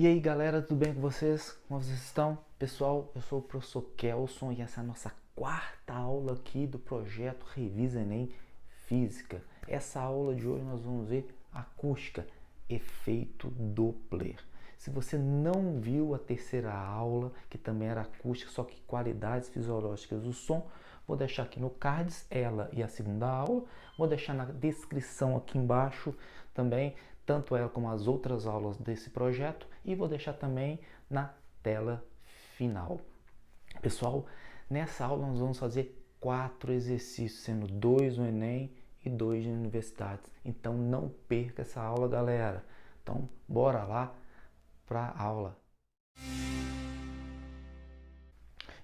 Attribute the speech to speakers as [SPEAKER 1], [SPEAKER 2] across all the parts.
[SPEAKER 1] E aí galera, tudo bem com vocês? Como vocês estão? Pessoal, eu sou o professor Kelson e essa é a nossa quarta aula aqui do projeto Revisa Enem Física. Essa aula de hoje nós vamos ver acústica, efeito Doppler. Se você não viu a terceira aula, que também era acústica, só que qualidades fisiológicas do som, vou deixar aqui no cards ela e a segunda aula. Vou deixar na descrição aqui embaixo também, tanto ela como as outras aulas desse projeto, e vou deixar também na tela final. Pessoal, nessa aula nós vamos fazer 4 exercícios, sendo 2 no Enem e 2 de universidades. Então não perca essa aula, galera. Então bora lá para a aula.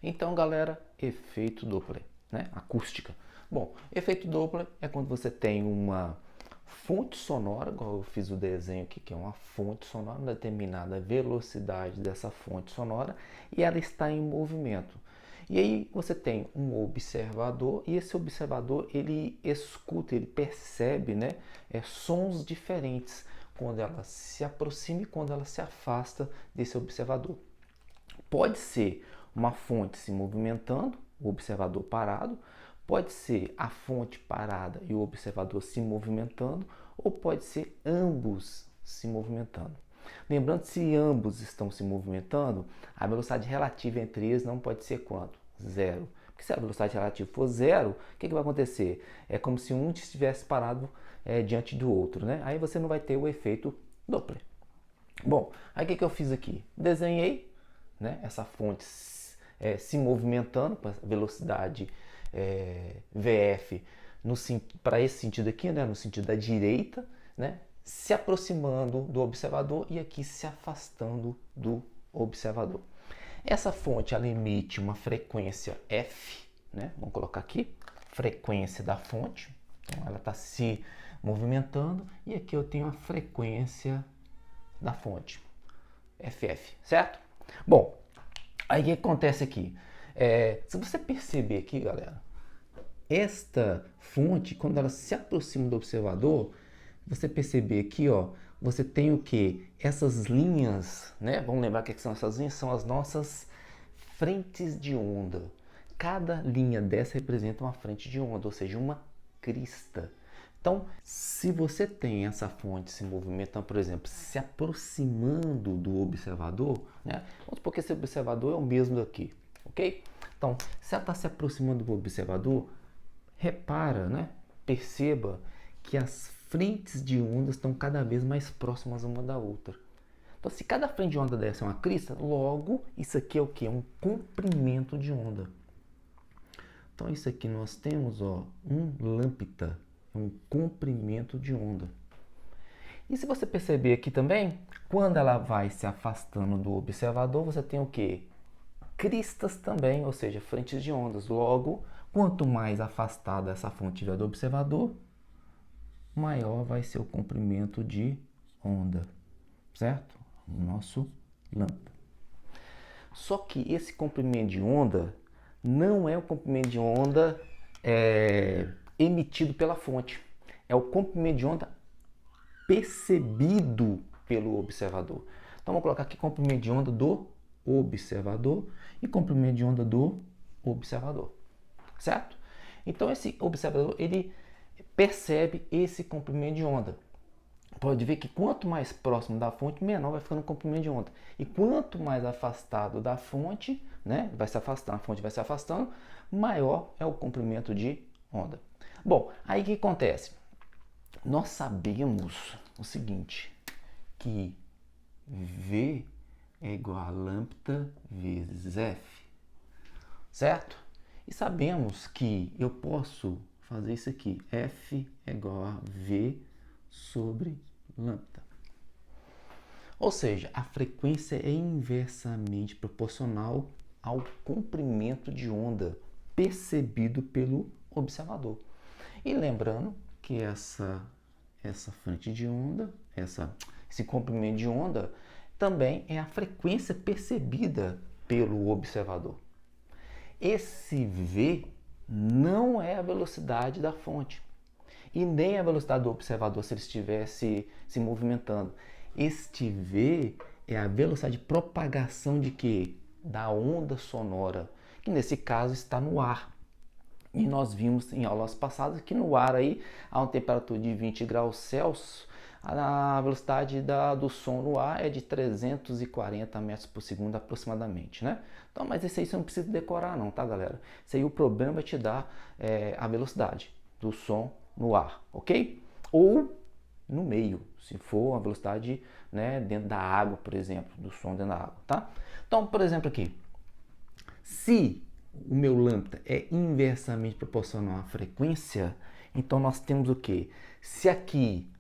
[SPEAKER 1] Então, galera, efeito Doppler, né? Acústica. Bom, efeito Doppler é quando você tem uma fonte sonora, igual eu fiz o desenho aqui, que é uma fonte sonora, uma determinada velocidade dessa fonte sonora, e ela está em movimento. E aí você tem um observador, e esse observador ele escuta, ele percebe, né, sons diferentes quando ela se aproxima e quando ela se afasta desse observador. Pode ser uma fonte se movimentando, o observador parado, pode ser a fonte parada e o observador se movimentando, ou pode ser ambos se movimentando. Lembrando que se ambos estão se movimentando, a velocidade relativa entre eles não pode ser quanto? Zero. Porque se a velocidade relativa for zero, o que vai acontecer? É como se um estivesse parado diante do outro, né? Aí você não vai ter o efeito Doppler. Bom, aí o que eu fiz aqui? Desenhei, né, essa fonte se movimentando com a velocidade VF para esse sentido aqui, né, no sentido da direita, né, se aproximando do observador e aqui se afastando do observador. Essa fonte ela emite uma frequência F, né, vamos colocar aqui, frequência da fonte, então ela está se movimentando e aqui eu tenho a frequência da fonte, FF, certo? Bom, aí o que acontece aqui? Se você perceber aqui, galera, esta fonte, quando ela se aproxima do observador, você perceber aqui, ó, você tem o que? Essas linhas, né? Vamos lembrar o que são essas linhas? São as nossas frentes de onda. Cada linha dessa representa uma frente de onda, ou seja, uma crista. Então, se você tem essa fonte se movimentando, por exemplo, se aproximando do observador, né? Vamos supor que esse observador é o mesmo daqui, ok? Então, se ela está se aproximando do observador, repara, né? Perceba que as frentes de ondas estão cada vez mais próximas uma da outra. Então, se cada frente de onda dessa é uma crista, logo isso aqui é o que? Um comprimento de onda. Então, isso aqui nós temos, ó, um lambda, um comprimento de onda. E se você perceber aqui também, quando ela vai se afastando do observador, você tem o que? Cristas também, ou seja, frentes de ondas. Logo, quanto mais afastada essa fonte estiver do observador, maior vai ser o comprimento de onda, certo? O nosso lambda. Só que esse comprimento de onda não é o comprimento de onda emitido pela fonte. É o comprimento de onda percebido pelo observador. Então vamos colocar aqui comprimento de onda do observador e comprimento de onda do observador, certo? Então esse observador ele percebe esse comprimento de onda. Pode ver que quanto mais próximo da fonte, menor vai ficando o comprimento de onda. E quanto mais afastado da fonte, né, vai se afastando, a fonte vai se afastando, maior é o comprimento de onda. Bom, aí o que acontece? Nós sabemos o seguinte, que V é igual a lambda vezes F, certo? E sabemos que eu posso fazer isso aqui, F é igual a V sobre lambda. Ou seja, a frequência é inversamente proporcional ao comprimento de onda percebido pelo observador. E lembrando que essa frente de onda, esse comprimento de onda, também é a frequência percebida pelo observador. Esse V não é a velocidade da fonte e nem a velocidade do observador se ele estivesse se movimentando. Este V é a velocidade de propagação de quê? Da onda sonora, que nesse caso está no ar. E nós vimos em aulas passadas que no ar aí, a uma temperatura de 20 graus Celsius, a velocidade do som no ar é de 340 metros por segundo aproximadamente, né? Então, mas esse aí você não precisa decorar não, tá, galera? Isso aí o problema é te dar a velocidade do som no ar, ok? Ou no meio, se for uma velocidade, né, dentro da água, por exemplo, do som dentro da água, tá? Então, por exemplo aqui, se o meu lambda é inversamente proporcional à frequência, então nós temos o quê? Se aqui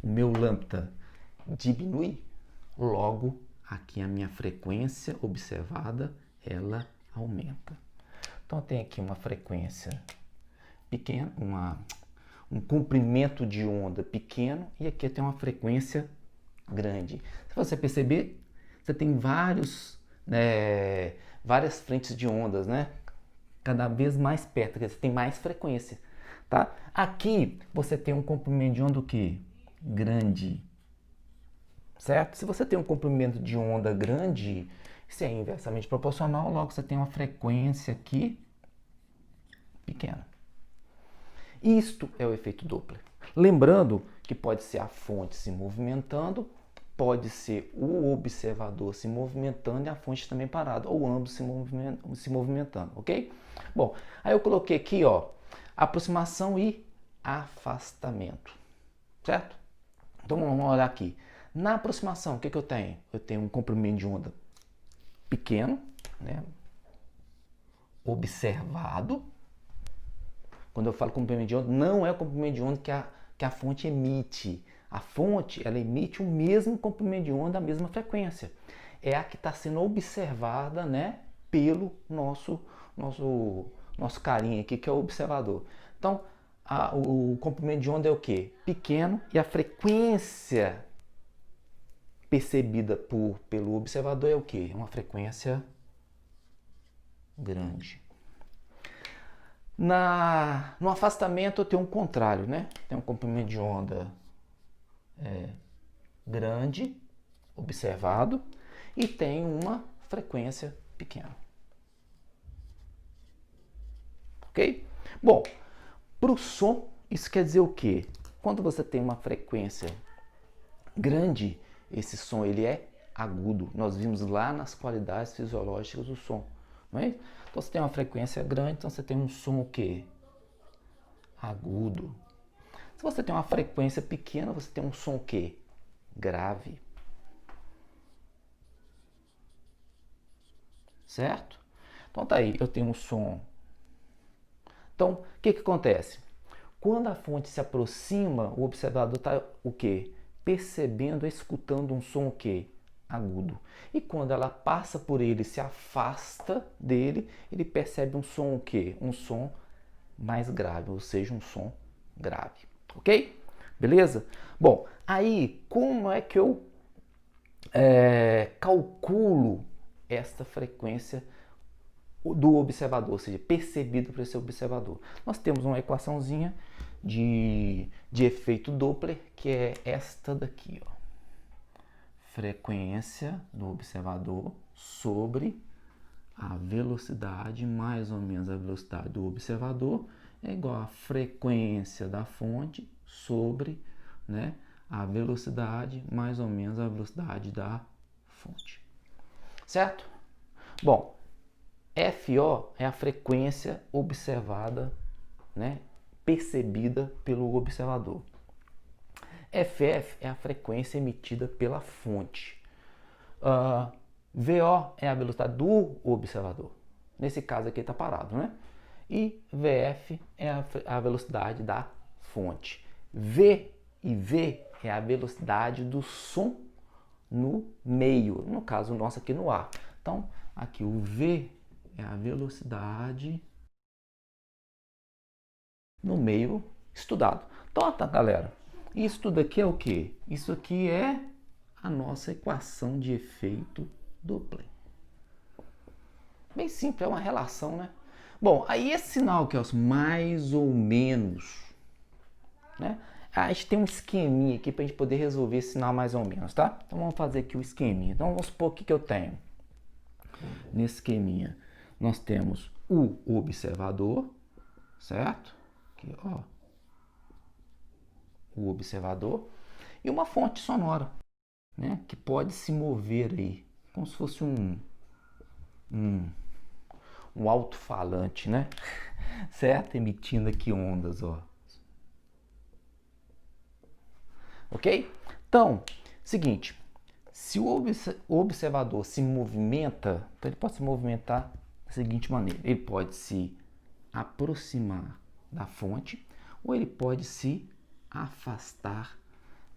[SPEAKER 1] o meu lambda diminui, logo aqui a minha frequência observada, ela aumenta. Então tem aqui uma frequência pequena, um comprimento de onda pequeno, e aqui tem uma frequência grande. Se você perceber, você tem várias frentes de ondas, né? Cada vez mais perto, quer dizer, você tem mais frequência, tá? Aqui você tem um comprimento de onda o quê? Grande, certo? Se você tem um comprimento de onda grande, isso é inversamente proporcional, logo você tem uma frequência aqui pequena. Isto é o efeito Doppler. Lembrando que pode ser a fonte se movimentando, pode ser o observador se movimentando e a fonte também parada, ou ambos se movimentando, ok? Bom, aí eu coloquei aqui, ó, aproximação e afastamento, certo? Então vamos olhar aqui. Na aproximação, o que eu tenho? Eu tenho um comprimento de onda pequeno, né? Observado. Quando eu falo comprimento de onda, não é o comprimento de onda que a fonte emite. A fonte, ela emite o mesmo comprimento de onda, a mesma frequência. É a que está sendo observada, né, pelo nosso carinha aqui, que é o observador. Então, o comprimento de onda é o quê? Pequeno, e a frequência percebida pelo observador é o quê? É uma frequência grande. No afastamento eu tenho um contrário, né? Tem um comprimento de onda grande, observado, e tem uma frequência pequena. Ok? Bom, para o som, isso quer dizer o quê? Quando você tem uma frequência grande, esse som ele é agudo. Nós vimos lá nas qualidades fisiológicas do som, não é? Então você tem uma frequência grande, então você tem um som o quê? Agudo. Se você tem uma frequência pequena, você tem um som o quê? Grave. Certo? Então tá aí, eu tenho um som. Então, o que acontece? Quando a fonte se aproxima, o observador está o quê? Percebendo, escutando um som o quê? Agudo. E quando ela passa por ele, se afasta dele, ele percebe um som o quê? Um som mais grave, ou seja, um som grave. Ok? Beleza? Bom, aí como é que eu calculo esta frequência do observador, ou seja, percebido por esse observador? Nós temos uma equaçãozinha de efeito Doppler, que é esta daqui, ó. Frequência do observador sobre a velocidade mais ou menos a velocidade do observador é igual a frequência da fonte sobre, né, a velocidade mais ou menos a velocidade da fonte. Certo? Bom, FO é a frequência observada, né, percebida pelo observador. FF é a frequência emitida pela fonte. VO é a velocidade do observador. Nesse caso aqui está parado, né? E VF é a velocidade da fonte. V e V é a velocidade do som no meio, no caso nosso aqui no ar. Então, aqui o V é a velocidade no meio estudado. Então, tá, galera. Isso tudo aqui é o quê? Isso aqui é a nossa equação de efeito Doppler. Bem simples, é uma relação, né? Bom, aí esse sinal aqui, ó, mais ou menos, né? a gente tem um esqueminha aqui para a gente poder resolver esse sinal mais ou menos, tá? Então vamos fazer aqui o esqueminha. Então vamos supor que eu tenho. Nesse esqueminha, nós temos o observador, certo? Aqui, ó. O observador e uma fonte sonora, né? Que pode se mover aí, como se fosse um alto-falante, né? Certo? Emitindo aqui ondas, ó. Ok? Então, seguinte, se o observador se movimenta, então ele pode se movimentar da seguinte maneira: ele pode se aproximar da fonte ou ele pode se afastar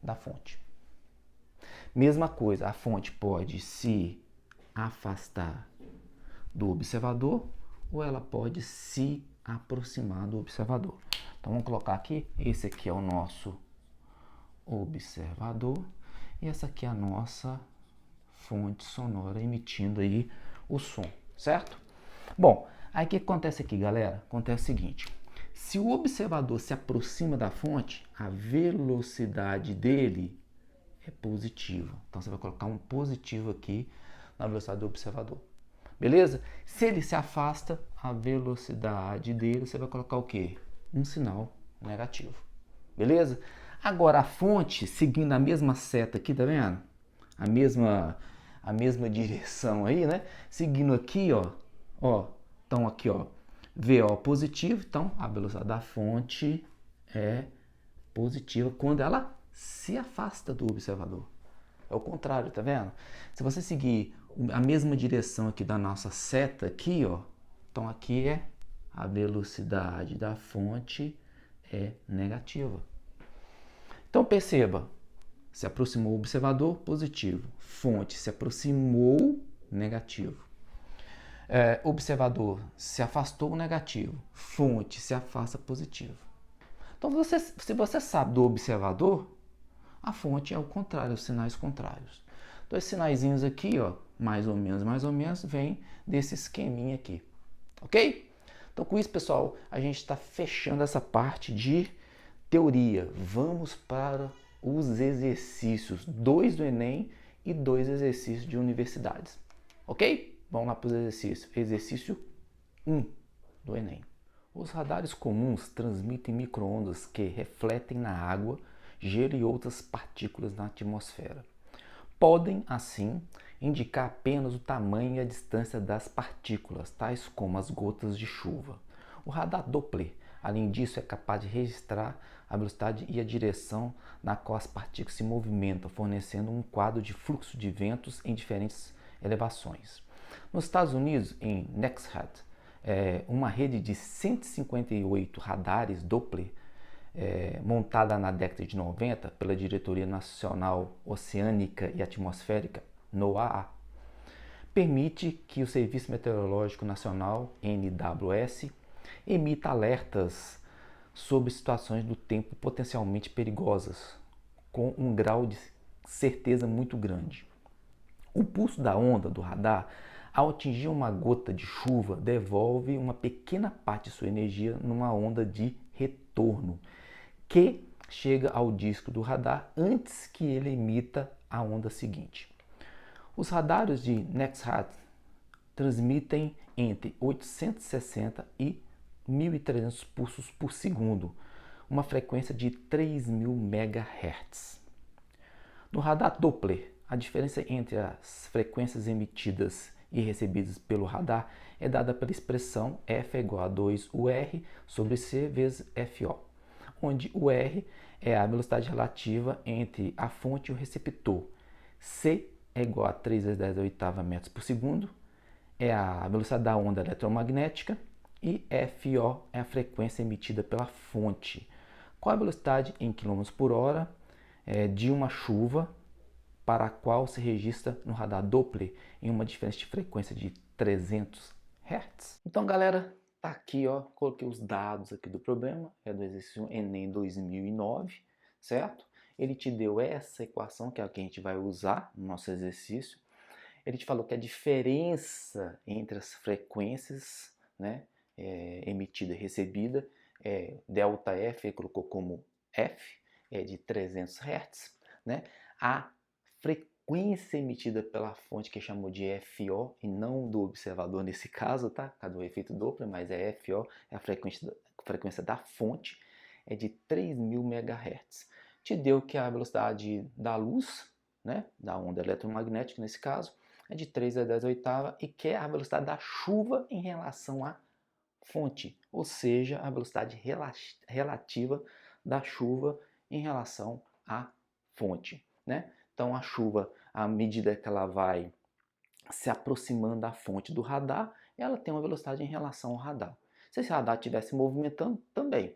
[SPEAKER 1] da fonte. Mesma coisa, a fonte pode se afastar do observador ou ela pode se aproximar do observador. Então vamos colocar aqui, esse aqui é o nosso observador e essa aqui é a nossa fonte sonora emitindo aí o som, certo? Bom, aí o que acontece aqui, galera? Acontece o seguinte: se o observador se aproxima da fonte, a velocidade dele é positiva. Então você vai colocar um positivo aqui na velocidade do observador. Beleza? Se ele se afasta, a velocidade dele, você vai colocar o quê? Um sinal negativo. Beleza? Agora a fonte, seguindo a mesma seta aqui, tá vendo? A mesma direção aí, né? Seguindo aqui, ó. Então aqui, ó, VO positivo, então a velocidade da fonte é positiva quando ela se afasta do observador. É o contrário, tá vendo? Se você seguir a mesma direção aqui da nossa seta aqui, ó, então aqui é a velocidade da fonte é negativa. Então perceba, se aproximou o observador, positivo. Fonte se aproximou, negativo. Observador se afastou, negativo. Fonte se afasta, positivo. Então se você sabe do observador, a fonte é o contrário, os sinais contrários. Dois sinaizinhos aqui, ó, mais ou menos, vem desse esqueminha aqui, ok? Então com isso, pessoal, a gente está fechando essa parte de teoria. Vamos para os exercícios, 2 do Enem e 2 exercícios de universidades, ok? Vamos lá para os exercícios. Exercício 1 do Enem. Os radares comuns transmitem micro-ondas que refletem na água, gelo e outras partículas na atmosfera. Podem, assim, indicar apenas o tamanho e a distância das partículas, tais como as gotas de chuva. O radar Doppler, além disso, é capaz de registrar a velocidade e a direção na qual as partículas se movimentam, fornecendo um quadro de fluxo de ventos em diferentes elevações. Nos Estados Unidos, em NEXHAT, uma rede de 158 radares Doppler montada na década de 90 pela Diretoria Nacional Oceânica e Atmosférica, NOAA, permite que o Serviço Meteorológico Nacional, NWS, emita alertas sobre situações do tempo potencialmente perigosas, com um grau de certeza muito grande. O pulso da onda do radar, ao atingir uma gota de chuva, devolve uma pequena parte de sua energia numa onda de retorno, que chega ao disco do radar antes que ele emita a onda seguinte. Os radares de NEXHAT transmitem entre 860 e 1.300 pulsos por segundo, uma frequência de 3.000 MHz. No radar Doppler, a diferença entre as frequências emitidas e recebidas pelo radar é dada pela expressão F é igual a 2UR sobre C vezes FO, onde o R é a velocidade relativa entre a fonte e o receptor, C é igual a 3 vezes 10 a oitava metros por segundo, é a velocidade da onda eletromagnética, e FO é a frequência emitida pela fonte. Qual a velocidade em km por hora de uma chuva para a qual se registra no radar Doppler em uma diferença de frequência de 300 Hz? Então, galera, tá aqui, ó, coloquei os dados aqui do problema, é do exercício Enem 2009, certo? Ele te deu essa equação, que é a que a gente vai usar no nosso exercício. Ele te falou que a diferença entre as frequências, né, emitida e recebida é ΔF, ele colocou como F, é de 300 Hz, né? A frequência emitida pela fonte, que chamou de FO, e não do observador nesse caso, tá? Por causa do efeito Doppler, mas é FO, é a frequência da fonte, é de 3.000 MHz. Te deu que a velocidade da luz, né, da onda eletromagnética nesse caso, é de 3 a 10 oitava, e que é a velocidade da chuva em relação à fonte, ou seja, a velocidade relativa da chuva em relação à fonte, né? Então a chuva, à medida que ela vai se aproximando da fonte do radar, ela tem uma velocidade em relação ao radar. Se esse radar estiver se movimentando, também,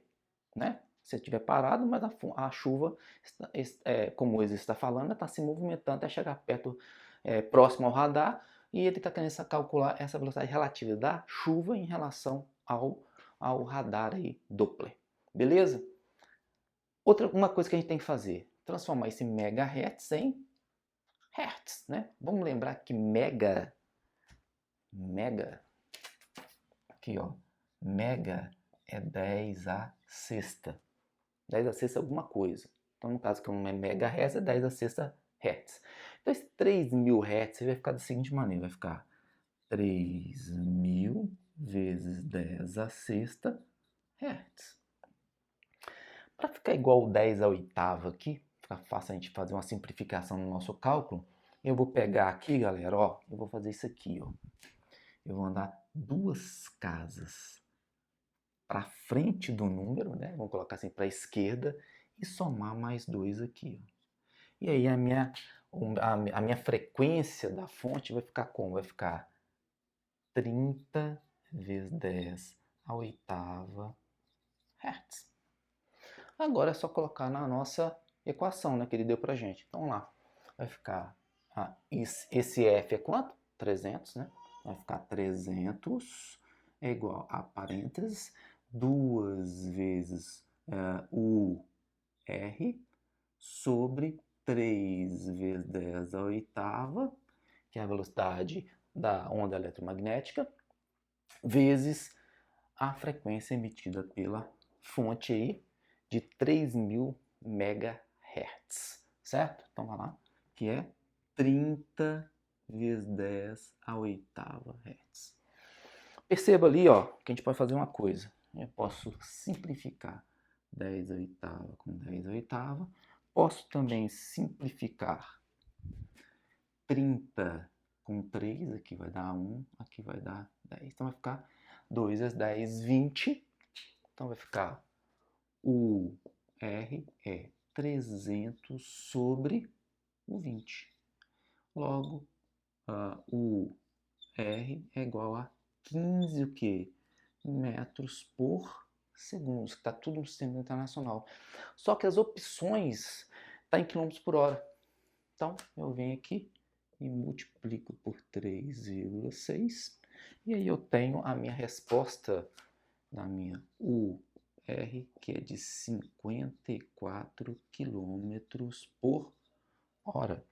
[SPEAKER 1] né? Se estiver parado, mas a chuva, como o Moisés está falando, está se movimentando até chegar perto, próximo ao radar, e ele está querendo calcular essa velocidade relativa da chuva em relação ao radar aí, Doppler. Beleza? Uma coisa que a gente tem que fazer, transformar esse megahertz em hertz, né? Vamos lembrar que mega, aqui ó, mega é 10 a sexta. 10 a sexta alguma coisa. Então, no caso que é megahertz, é 10 a sexta hertz. Então, esse 3.000 hertz vai ficar da seguinte maneira, vai ficar 3.000 vezes 10 a sexta hertz. Para ficar igual 10 a oitava aqui, fica fácil a gente fazer uma simplificação no nosso cálculo, eu vou pegar aqui, galera, ó, eu vou fazer isso aqui, ó. Eu vou andar 2 casas para frente do número, né? Vamos colocar assim para a esquerda e somar mais 2 aqui, ó. E aí a minha frequência da fonte vai ficar como? Vai ficar 30 vezes 10 a oitava Hz. Agora é só colocar na nossa equação, né, que ele deu pra gente. Então, vamos lá. Vai ficar... esse F é quanto? 300, né? Vai ficar 300 é igual a parênteses 2 vezes o R sobre 3 vezes 10 a oitava, que é a velocidade da onda eletromagnética, vezes a frequência emitida pela fonte aí de 3.000 MHz, certo? Então, vai lá, que é 30 vezes 10 a oitava Hz. Perceba ali, ó, que a gente pode fazer uma coisa. Eu posso simplificar 10 a oitava com 10 a oitava. Posso também simplificar 30 com 3, aqui vai dar 1, aqui vai dar 10. Então vai ficar 2 vezes 10, 20. Então vai ficar o R é 300 sobre o 20. Logo, o R é igual a 15 o quê? Metros por segundo. Está tudo no sistema internacional. Só que as opções estão em quilômetros por hora. Então, eu venho aqui e multiplico por 3,6. E aí eu tenho a minha resposta da minha UR, que é de 54 quilômetros por hora.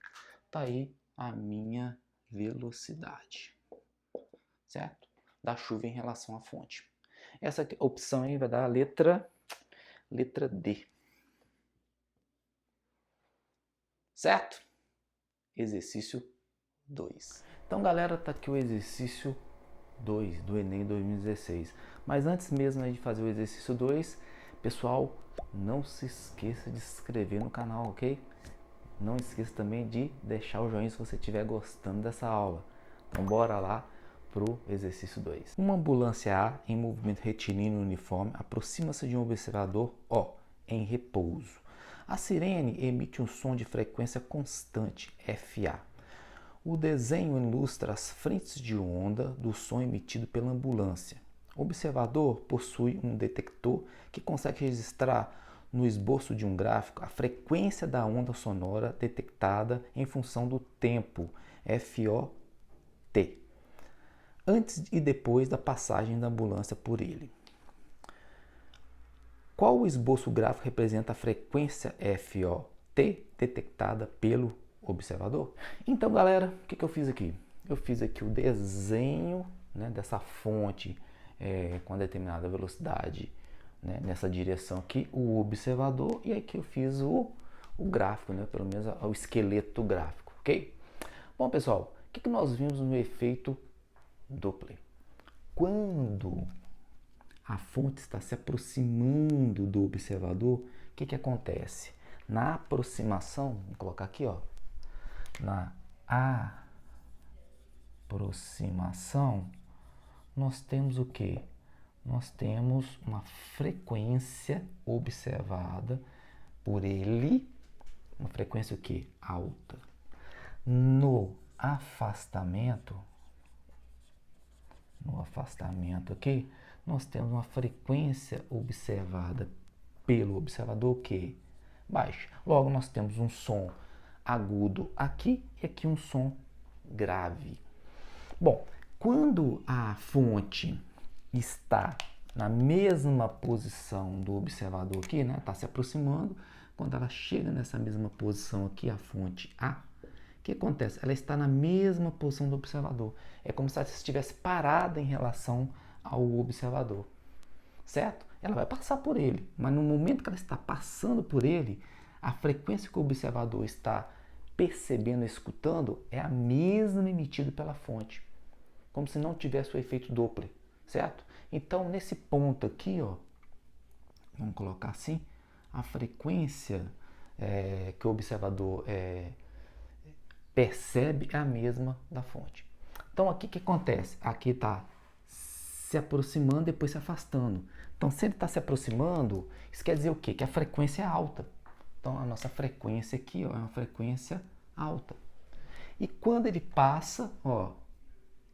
[SPEAKER 1] Tá aí a minha velocidade, certo? Da chuva em relação à fonte. Essa opção aí vai dar a letra D. Certo? Exercício 2. Então, galera, tá aqui o exercício 2 do Enem 2016. Mas antes mesmo de fazer o exercício 2, pessoal, não se esqueça de se inscrever no canal, ok? Não esqueça também de deixar o joinha se você estiver gostando dessa aula. Então, bora lá pro exercício 2. Uma ambulância A em movimento retilíneo uniforme aproxima-se de um observador O em repouso. A sirene emite um som de frequência constante, FA. O desenho ilustra as frentes de onda do som emitido pela ambulância. O observador possui um detector que consegue registrar no esboço de um gráfico a frequência da onda sonora detectada em função do tempo, FOT, antes e depois da passagem da ambulância por ele. Qual o esboço gráfico representa a frequência FOT detectada pelo observador? Então, galera, o que eu fiz aqui? Eu fiz aqui o desenho, né, dessa fonte com determinada velocidade né, nessa direção aqui, o observador, e aqui eu fiz o gráfico, né, pelo menos o esqueleto gráfico, ok? Bom, pessoal, o que nós vimos no efeito Doppler? Quando a fonte está se aproximando do observador, o que acontece? Na aproximação, vou colocar aqui, ó, na aproximação, nós temos o quê? Nós temos uma frequência observada por ele, uma frequência o quê? Alta. No afastamento aqui, nós temos uma frequência observada pelo observador que baixa. Logo, nós temos um som agudo aqui e aqui um som grave. Bom, quando a fonte está na mesma posição do observador aqui, né, está se aproximando, quando ela chega nessa mesma posição aqui, a fonte A, o que acontece? Ela está na mesma posição do observador. É como se ela estivesse parada em relação ao observador, certo? Ela vai passar por ele, mas no momento que ela está passando por ele, a frequência que o observador está percebendo, escutando, é a mesma emitida pela fonte, como se não tivesse o efeito Doppler, certo? Então, nesse ponto aqui, ó, vamos colocar assim, a frequência que o observador percebe é a mesma da fonte. Então, aqui o que acontece? Aqui está se aproximando, depois se afastando. Então, se ele está se aproximando, isso quer dizer o quê? Que a frequência é alta. Então, a nossa frequência aqui, ó, é uma frequência alta. E quando ele passa, ó,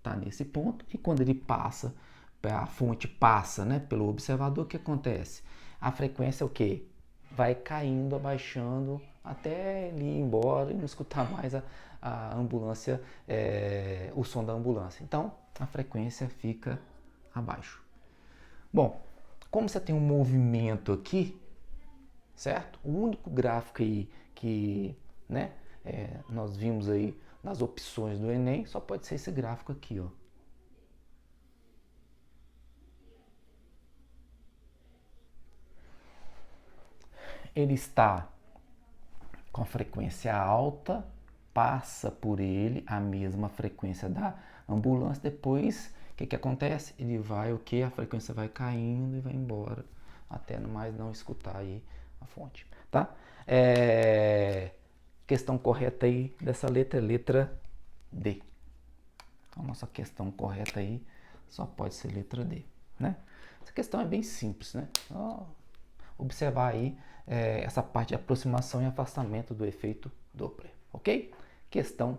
[SPEAKER 1] tá nesse ponto, e quando ele passa, a fonte passa, né, pelo observador, o que acontece? A frequência é o quê? Vai caindo, abaixando, até ele ir embora e não escutar mais a ambulância, o som da ambulância. Então, a frequência fica abaixo. Bom, como você tem um movimento aqui, certo? O único gráfico aí que, né, nós vimos aí nas opções do Enem só pode ser esse gráfico aqui, ó. Ele está com a frequência alta, passa por ele a mesma frequência da ambulância, depois o que acontece? Ele vai o que? A frequência vai caindo e vai embora, até mais não escutar aí a fonte, tá? Questão correta aí dessa letra é letra D. Então, a nossa questão correta aí só pode ser letra D, né? Essa questão é bem simples, né? Observar aí essa parte de aproximação e afastamento do efeito Doppler, ok? Questão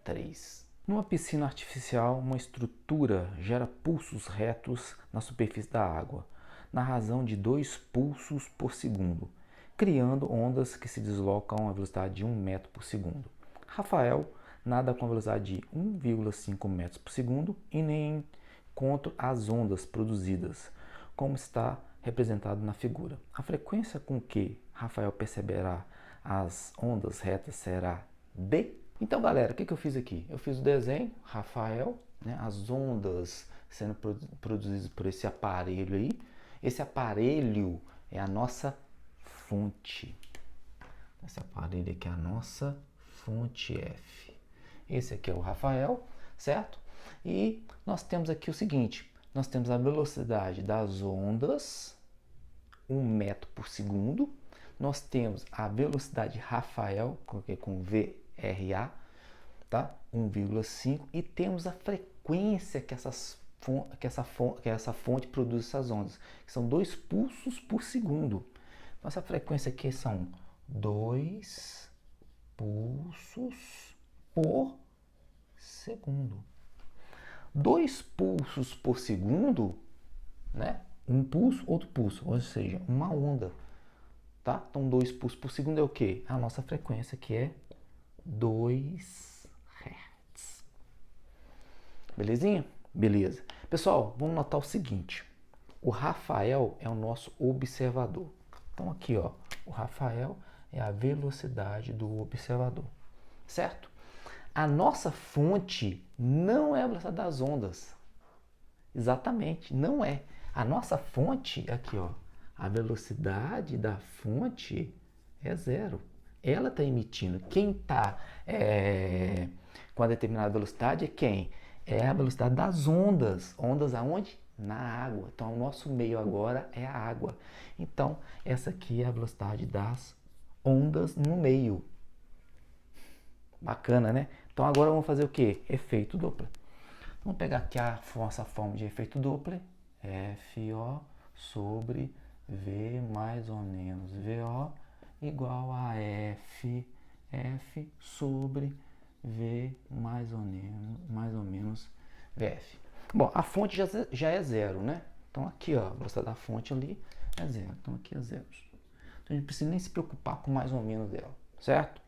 [SPEAKER 1] 3. Numa piscina artificial, uma estrutura gera pulsos retos na superfície da água, na razão de 2 pulsos por segundo, criando ondas que se deslocam a velocidade de 1 metro por segundo. Rafael nada com a velocidade de 1,5 metros por segundo e nem encontra as ondas produzidas, como está representado na figura. A frequência com que Rafael perceberá as ondas retas será D. Então, galera, o que eu fiz aqui? Eu fiz o desenho, Rafael, né, as ondas sendo produzidas por esse aparelho aí. Esse aparelho é a nossa fonte. Esse aparelho aqui é a nossa fonte F. Esse aqui é o Rafael, certo? E nós temos aqui o seguinte, nós temos a velocidade das ondas, 1 metro por segundo. Nós temos a velocidade Rafael, coloquei com VRA, tá? 1,5. E temos a frequência que essa fonte produz essas ondas, que são 2 pulsos por segundo. Nossa frequência aqui são 2 pulsos por segundo. 2 pulsos por segundo, né? Um pulso, outro pulso, ou seja, uma onda, tá? Então, 2 pulsos por segundo é o quê? A nossa frequência, que é 2 Hz. Belezinha? Beleza. Pessoal, vamos notar o seguinte. O Rafael é o nosso observador. Então, aqui, ó, o Rafael é a velocidade do observador, certo? A nossa fonte não é a velocidade das ondas. Exatamente, não é. A nossa fonte, aqui ó, A velocidade da fonte é zero. Ela está emitindo. Quem está com a determinada velocidade é quem? É a velocidade das ondas. Ondas aonde? Na água. Então, o nosso meio agora é a água. Então, essa aqui é a velocidade das ondas no meio. Bacana, né? Então, agora vamos fazer o quê? Efeito Doppler. Vamos pegar aqui a nossa forma de efeito Doppler. FO sobre V mais ou menos VO igual a F sobre V mais ou menos VF. Bom, a fonte já é zero, né? Então aqui, ó, a velocidade da fonte ali é zero. Então aqui é zero. Então a gente não precisa nem se preocupar com mais ou menos dela, certo?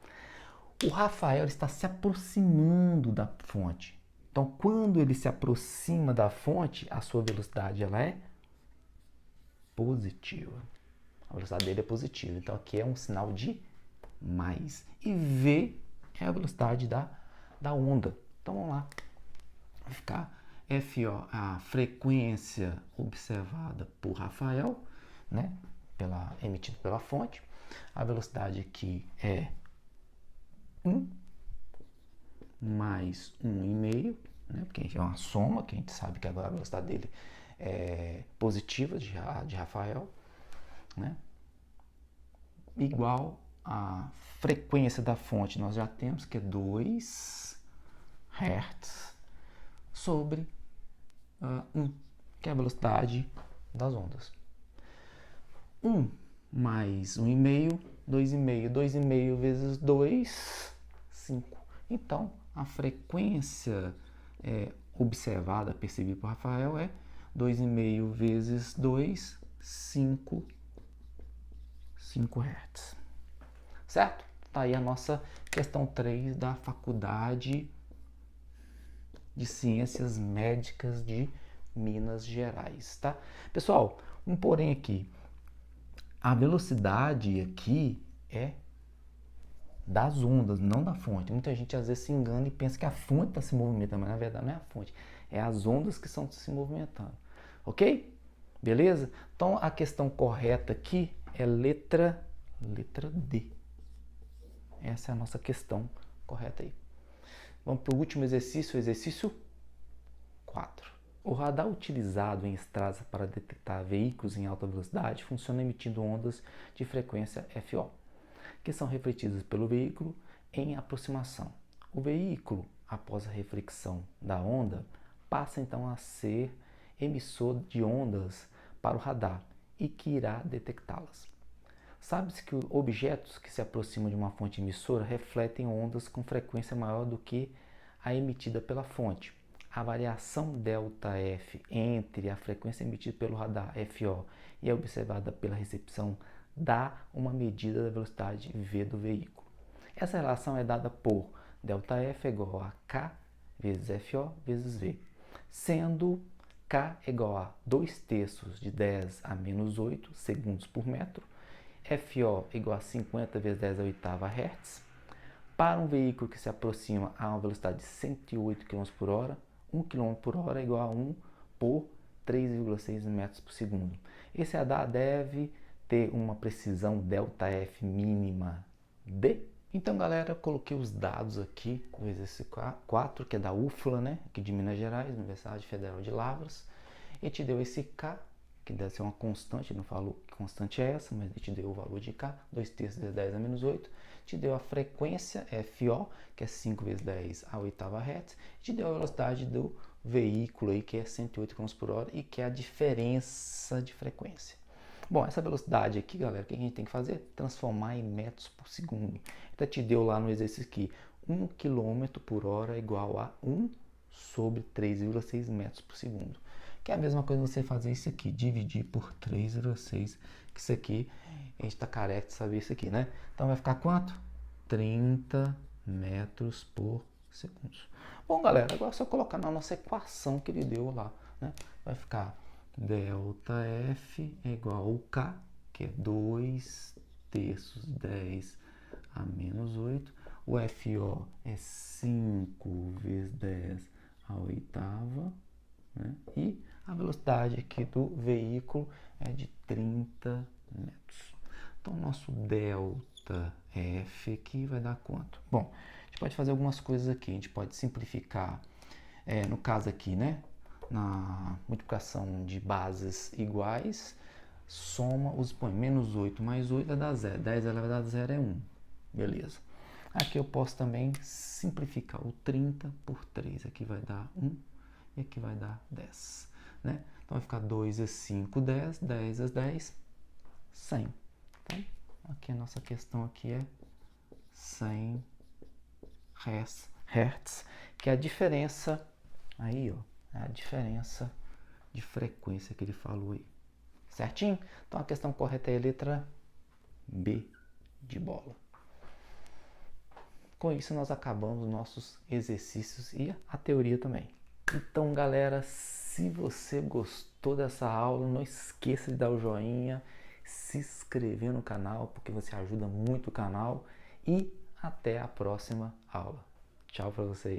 [SPEAKER 1] O Rafael está se aproximando da fonte. Então, quando ele se aproxima da fonte, a sua velocidade ela é positiva. A velocidade dele é positiva. Então, aqui é um sinal de mais. E V é a velocidade da onda. Então, vamos lá. Vai ficar FO, a frequência observada por Rafael, né? Emitida pela fonte. A velocidade aqui é 1 mais 1,5, né? Porque é uma soma, que a gente sabe que agora a velocidade dele é positiva de Rafael, né? Igual a frequência da fonte, nós já temos que é 2 Hz sobre 1, que é a velocidade das ondas. 1 mais 1,5, 2,5, 2,5 vezes 2, 5. Então, a frequência observada, percebida por Rafael é 2,5 vezes 2, 5 Hz. Certo? Tá aí a nossa questão 3 da Faculdade de Ciências Médicas de Minas Gerais, tá? Pessoal, um porém aqui. A velocidade aqui é das ondas, não da fonte. Muita gente às vezes se engana e pensa que a fonte está se movimentando, mas na verdade não é a fonte, é as ondas que estão se movimentando. Ok? Beleza? Então a questão correta aqui é letra D. Essa é a nossa questão correta aí. Vamos para o último exercício, exercício 4. O radar utilizado em estradas para detectar veículos em alta velocidade funciona emitindo ondas de frequência FO, que são refletidas pelo veículo em aproximação. O veículo, após a reflexão da onda, passa então a ser emissor de ondas para o radar e que irá detectá-las. Sabe-se que objetos que se aproximam de uma fonte emissora refletem ondas com frequência maior do que a emitida pela fonte. A variação ΔF entre a frequência emitida pelo radar FO e a observada pela recepção dá uma medida da velocidade V do veículo. Essa relação é dada por ΔF igual a K vezes FO vezes V, sendo K igual a 2/3 de 10 a menos 8 segundos por metro, FO igual a 50 vezes 10 a oitava Hz. Para um veículo que se aproxima a uma velocidade de 108 km por hora, 1 km por hora é igual a 1 por 3,6 metros por segundo. Esse radar deve ter uma precisão ΔF mínima de... Então, galera, eu coloquei os dados aqui do exercício 4, que é da UFLA, né? Aqui de Minas Gerais, Universidade Federal de Lavras. E te deu esse K, que deve ser uma constante, não falou que constante é essa, mas ele te deu o valor de K, 2/3 de 10 a menos 8, te deu a frequência FO, que é 5 vezes 10 a oitava Hz, e te deu a velocidade do veículo, aí, que é 108 km por hora, e que é a diferença de frequência. Bom, essa velocidade aqui, galera, o que a gente tem que fazer? Transformar em metros por segundo. Então, te deu lá no exercício aqui, 1 km por hora é igual a 1 sobre 3,6 metros por segundo. Que é a mesma coisa você fazer isso aqui, dividir por 3,6, que isso aqui, a gente está careca de saber isso aqui, né? Então vai ficar quanto? 30 metros por segundo. Bom, galera, agora é só colocar na nossa equação que ele deu lá, né? Vai ficar ΔF é igual ao K, que é 2/3 de 10 a menos 8. O FO é 5 vezes 10 a oitava. né? E a velocidade aqui do veículo é de 30 metros. Então, nosso delta F aqui vai dar quanto? Bom, a gente pode fazer algumas coisas aqui. A gente pode simplificar, no caso aqui, né? Na multiplicação de bases iguais, soma os põe menos 8 mais 8 vai dar 0. 10 elevado a 0 é 1. Beleza. Aqui eu posso também simplificar o 30 por 3. Aqui vai dar 1 e aqui vai dar 10. Né? Então vai ficar 2 a 5, 10. 10 a 10, 100. Então, aqui a nossa questão aqui é 100 Hz, que é a diferença aí, ó, é a diferença de frequência que ele falou aí. Certinho? Então a questão correta é a letra B de bola. Com isso nós acabamos nossos exercícios e a teoria também. Então, galera, se você gostou dessa aula, não esqueça de dar o joinha, se inscrever no canal, porque você ajuda muito o canal, e até a próxima aula. Tchau para vocês.